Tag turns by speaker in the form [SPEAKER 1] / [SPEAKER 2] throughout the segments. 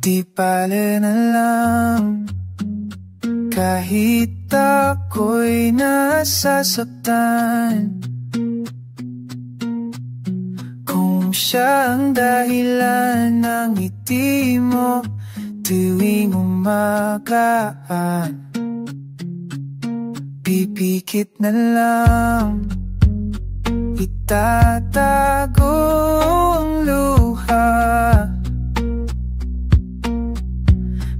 [SPEAKER 1] Di pala na lang kahit ako'y nasasaktan, kung siya ang dahilan ng ngiti mo tuwing umagaan. Pipikit na lang, itatago ang luha,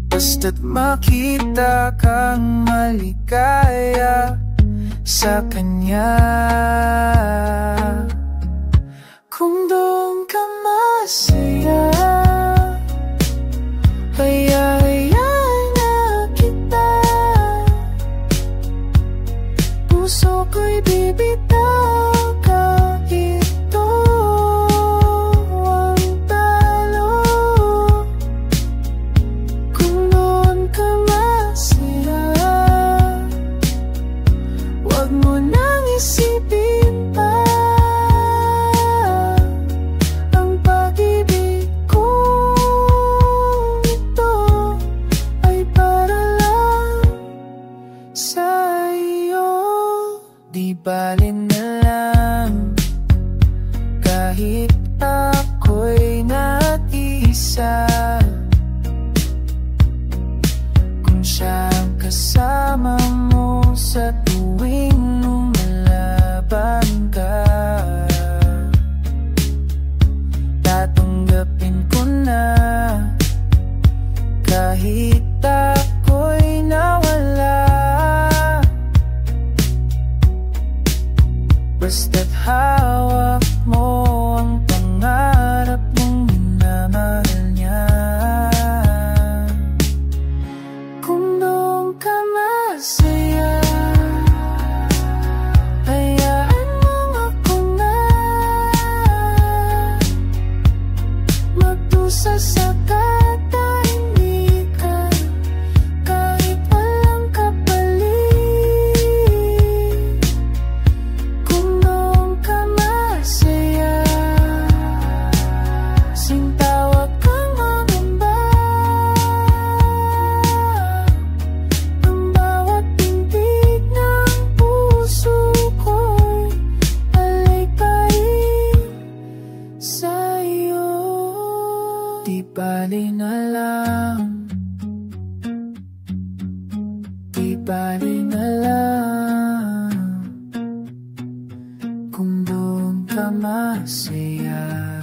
[SPEAKER 1] basta't makita kang maligaya sa kanya. Kung doon ka masaya, hayaan na kita. Puso ko'y bibitaw kahit ito ang talo. Kung doon ka masaya, wag mo nang isipin pa ang pag-ibig kong ito ay para lang sa'yo. Di bali na lang kahit ako'y nag-iisa, kung siya ang kasama mo sa tuwing lumalaban ka. Tatanggapin ko na kahit ako'y nawala, basta't hawak mo ang pangarap mong minamahal niya. Kung doon ka masaya, hayaan mong ako na magdusa sa katahimikan kahit walang kapalit. Kung doon ka masaya, sintawag kang mangamba, ang bawat tindig ng puso ko'y alikay sa'yo. Di bali na lang, di bali na lang kung doon ka masaya.